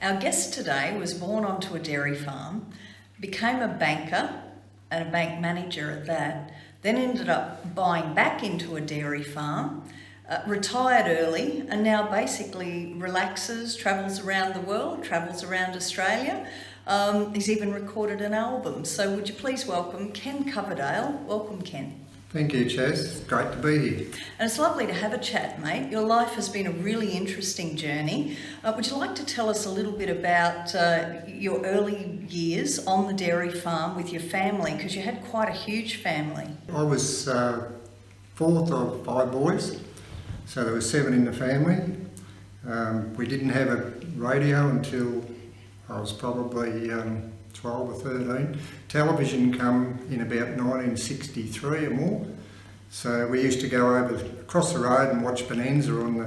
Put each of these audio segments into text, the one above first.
Our guest today was born onto a dairy farm, became a banker and a bank manager at that, then ended up buying back into a dairy farm, retired early, and now basically relaxes, travels around the world, travels around Australia. He's even recorded an album. So would you please welcome Ken Coverdale. Welcome, Ken. Thank you, Chaz. It's great to be here. And it's lovely to have a chat, mate. Your life has been a really interesting journey. Would you like to tell us a little bit about your early years on the dairy farm with your family? Because you had quite a huge family. I was fourth of 5 boys, so there were 7 in the family. We didn't have a radio until I was probably 12 or 13. Television come in about 1963 or more. So we used to go over across the road and watch Bonanza on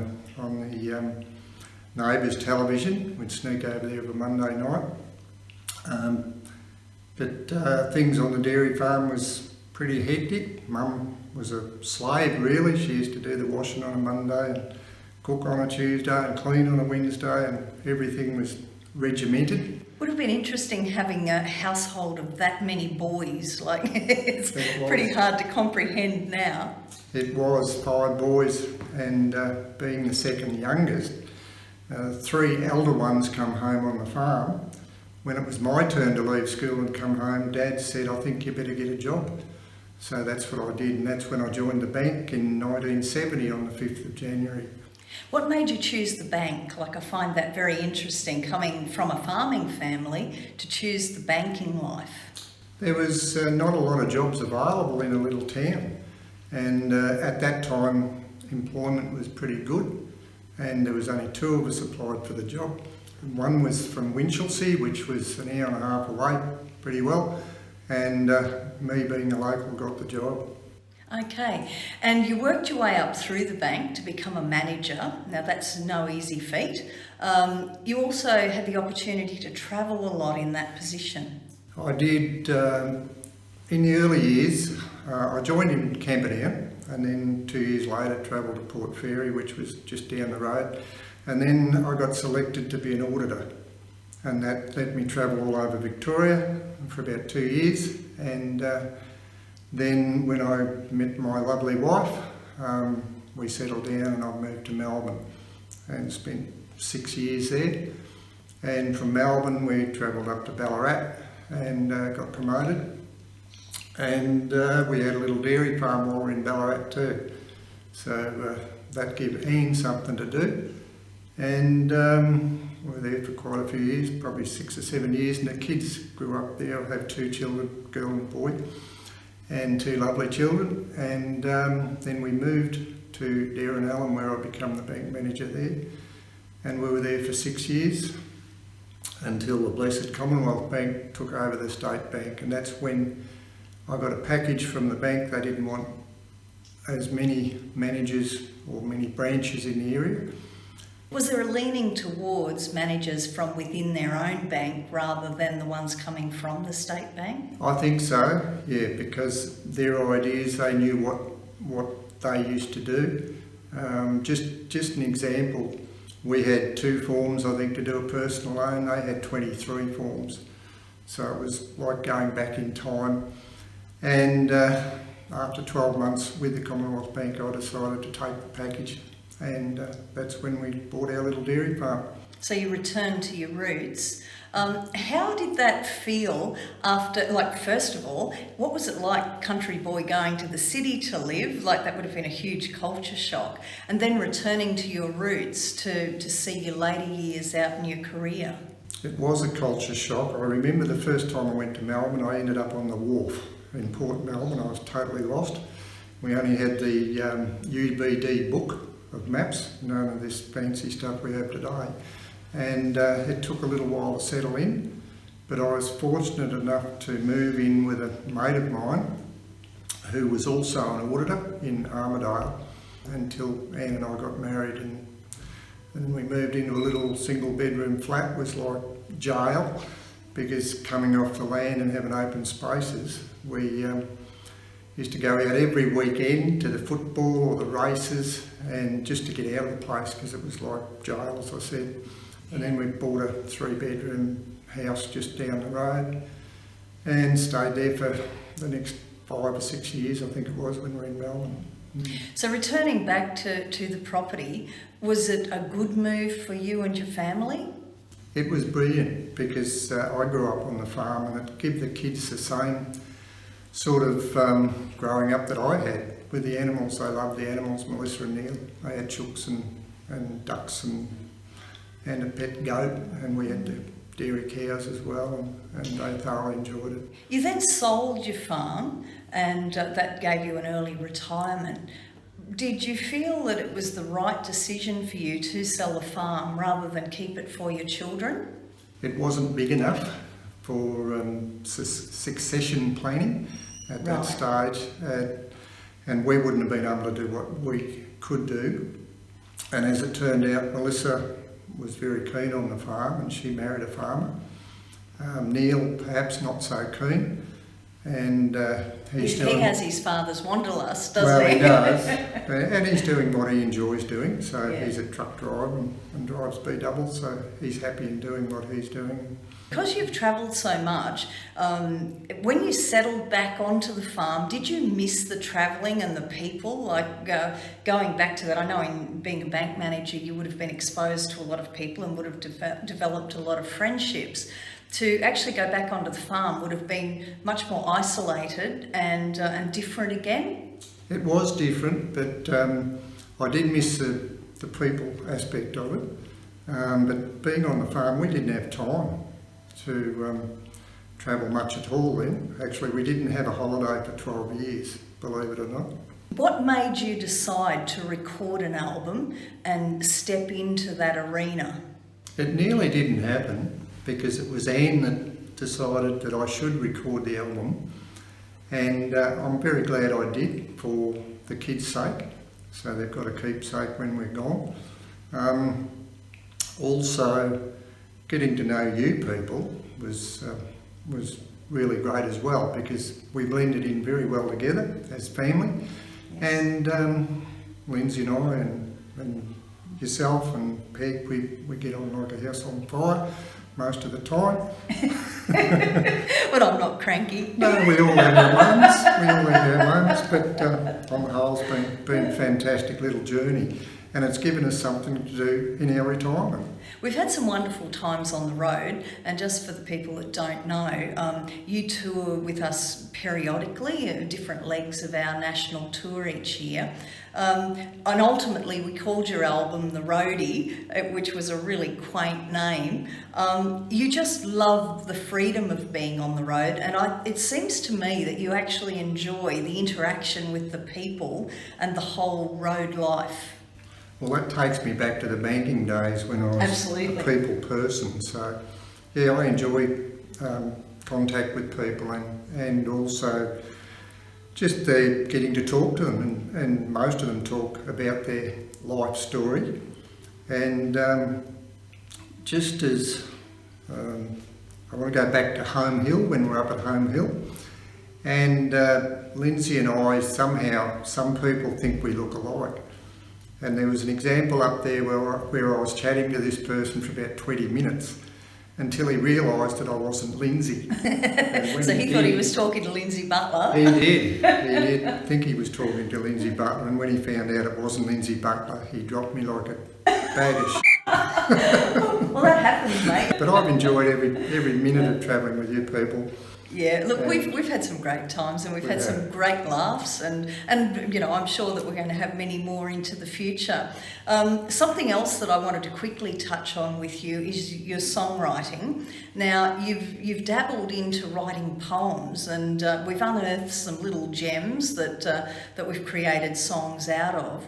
the neighbour's television. We'd sneak over there of a Monday night. But things on the dairy farm was pretty hectic. Mum was a slave really. She used to do the washing on a Monday and cook on a Tuesday and clean on a Wednesday, and everything was regimented. Would have been interesting having a household of that many boys. Like it's pretty hard to comprehend now. It was 5 boys, and being the second youngest, 3 elder ones come home on the farm. When it was my turn to leave school and come home, Dad said, "I think you better get a job." So that's what I did, and that's when I joined the bank in 1970 on the 5th of January. What made you choose the bank? Like, I find that very interesting, coming from a farming family to choose the banking life. There was not a lot of jobs available in a little town, and at that time employment was pretty good, and there was only 2 of us applied for the job. One was from Winchelsea, which was an hour and a half away, pretty well, and me being a local got the job. Okay, and you worked your way up through the bank to become a manager. Now that's no easy feat. You also had the opportunity to travel a lot in that position. I did, in the early years, I joined in Camperdown, and then 2 years later travelled to Port Fairy, which was just down the road. And then I got selected to be an auditor, and that let me travel all over Victoria for about 2 years. And then when I met my lovely wife, we settled down and I moved to Melbourne and spent 6 years there. And from Melbourne we travelled up to Ballarat and got promoted. And we had a little dairy farm while we were in Ballarat too. So that gave Ian something to do. And we were there for quite a few years, probably 6 or 7 years, and the kids grew up there. I have 2 children, girl and boy, and 2 lovely children. And then we moved to Darren Allen, where I became the bank manager there. And we were there for 6 years until the blessed Commonwealth Bank took over the state bank. And that's when I got a package from the bank. They didn't want as many managers or many branches in the area. Was there a leaning towards managers from within their own bank rather than the ones coming from the state bank? I think so, yeah, because their ideas, they knew what they used to do. Just an example, we had 2 forms, I think, to do a personal loan. They had 23 forms. So it was like going back in time. And after 12 months with the Commonwealth Bank, I decided to take the package. And that's when we bought our little dairy farm. So you returned to your roots. How did that feel after, like, first of all, what was it like, country boy going to the city to live? Like, that would have been a huge culture shock. And then returning to your roots to see your later years out in your career. It was a culture shock. I remember the first time I went to Melbourne, I ended up on the wharf in Port Melbourne. I was totally lost. We only had the UBD book of maps, none of this fancy stuff we have today, and it took a little while to settle in, but I was fortunate enough to move in with a mate of mine who was also an auditor in Armidale until Anne and I got married, and then we moved into a little single bedroom flat. It was like jail, because coming off the land and having open spaces, we used to go out every weekend to the football or the races, and just to get out of the place, because it was like jail, as I said. And then we bought a 3-bedroom house just down the road and stayed there for the next 5 or 6 years, I think it was, when we were in Melbourne. So returning back to the property, was it a good move for you and your family? It was brilliant because I grew up on the farm, and it gave the kids the same sort of growing up that I had with the animals. They loved the animals, Melissa and Neil. They had chooks and ducks and a pet goat, and we had the dairy cows as well, and they thoroughly enjoyed it. You then sold your farm, and that gave you an early retirement. Did you feel that it was the right decision for you to sell the farm rather than keep it for your children? It wasn't big enough for succession planning at that stage, and we wouldn't have been able to do what we could do. And as it turned out, Melissa was very keen on the farm, and she married a farmer. Neil, perhaps not so keen, and he has his father's wanderlust, doesn't well, he? He does, and he's doing what he enjoys doing. So he's a truck driver and drives B-double, so he's happy in doing what he's doing. Because you've travelled so much, when you settled back onto the farm, did you miss the travelling and the people? Like going back to that, I know in being a bank manager, you would have been exposed to a lot of people and would have developed a lot of friendships. To actually go back onto the farm would have been much more isolated and different again? It was different, but I did miss the people aspect of it. But being on the farm, we didn't have time to travel much at all then. Actually, we didn't have a holiday for 12 years, believe it or not. What made you decide to record an album and step into that arena? It nearly didn't happen because it was Anne that decided that I should record the album, and I'm very glad I did for the kids' sake, so they've got a keepsake when we're gone. Also, getting to know you people was really great as well, because we blended in very well together as family. Yes. And Lindsay and I and yourself and Peg, we get on like a house on fire most of the time. But I'm not cranky. No, we all have our moments. But on the whole, it's been a fantastic little journey, and it's given us something to do in our retirement. We've had some wonderful times on the road, and just for the people that don't know, you tour with us periodically at different legs of our national tour each year. And ultimately we called your album The Roadie, which was a really quaint name. You just love the freedom of being on the road, and it seems to me that you actually enjoy the interaction with the people and the whole road life. Well, that takes me back to the banking days when I was a people person. So, yeah, I enjoy contact with people and also just getting to talk to them, and most of them talk about their life story. And just as I want to go back to Home Hill, when we're up at Home Hill, and Lindsay and I, somehow, some people think we look alike. And there was an example up there where I was chatting to this person for about 20 minutes until he realised that I wasn't Lindsay. So he thought he was talking to Lindsay Butler. He did think he was talking to Lindsay Butler, and when he found out it wasn't Lindsay Butler, he dropped me like a bag of shit. Well, that happens, mate. But I've enjoyed every minute of travelling with you people. Yeah, look, we've had some great times, and we've had some great laughs, and you know, I'm sure that we're going to have many more into the future. Something else that I wanted to quickly touch on with you is your songwriting. Now, you've dabbled into writing poems, and we've unearthed some little gems that we've created songs out of.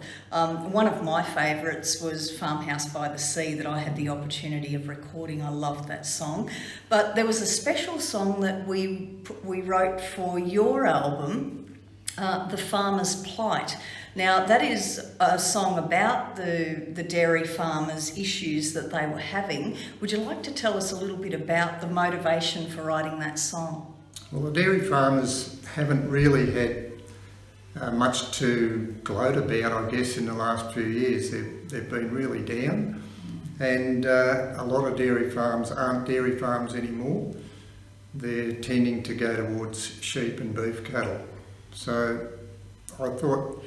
One of my favourites was Farmhouse by the Sea, that I had the opportunity of recording. I loved that song. But there was a special song that we wrote for your album, The Farmer's Plight. Now, that is a song about the dairy farmers' issues that they were having. Would you like to tell us a little bit about the motivation for writing that song? Well, the dairy farmers haven't really had much to gloat about, I guess, in the last few years. They've been really down. And a lot of dairy farms aren't dairy farms anymore. They're tending to go towards sheep and beef cattle. So I thought,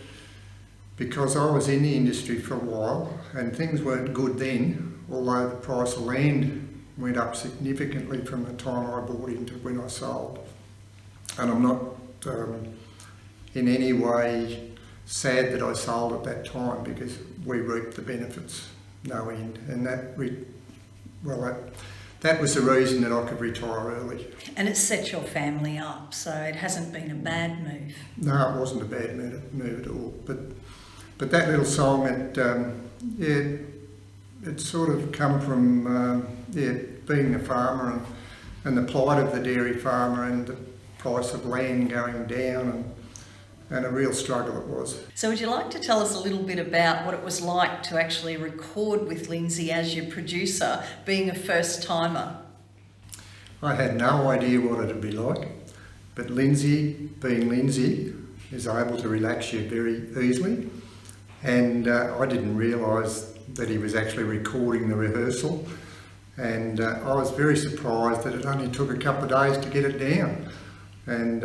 because I was in the industry for a while and things weren't good then, although the price of land went up significantly from the time I bought into when I sold. And I'm not in any way sad that I sold at that time, because we reaped the benefits no end, and that was the reason that I could retire early. And it set your family up, so it hasn't been a bad move. No, it wasn't a bad move at all. But that little song, it sort of come from being a farmer and the plight of the dairy farmer and the price of land going down, and a real struggle it was. So would you like to tell us a little bit about what it was like to actually record with Lindsay as your producer, being a first-timer? I had no idea what it would be like, but Lindsay, being Lindsay, is able to relax you very easily, and I didn't realise that he was actually recording the rehearsal, and I was very surprised that it only took a couple of days to get it down. And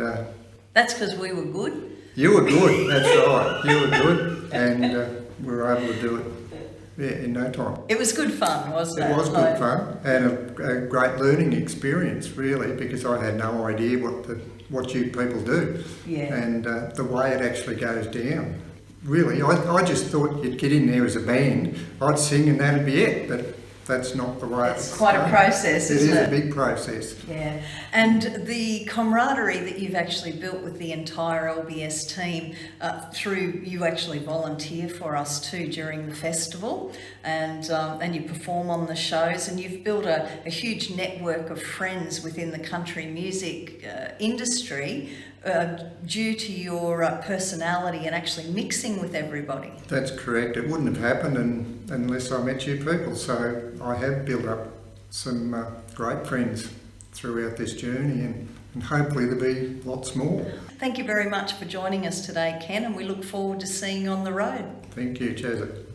that's because we were good. You were good, that's right. You were good, and we were able to do it in no time. It was good fun, wasn't it? It was good fun, and a great learning experience, really, because I had no idea what you people do, and the way it actually goes down. Really, I just thought you'd get in there as a band, I'd sing and that'd be it, but that's not the way it's quite a process, isn't it? It is a big process. Yeah, and the camaraderie that you've actually built with the entire LBS team through, you actually volunteer for us too during the festival, and you perform on the shows, and you've built a huge network of friends within the country music industry due to your personality and actually mixing with everybody. That's correct. It wouldn't have happened unless I met you people. So I have built up some great friends throughout this journey, and hopefully there'll be lots more. Thank you very much for joining us today, Ken, and we look forward to seeing you on the road. Thank you, Shaza.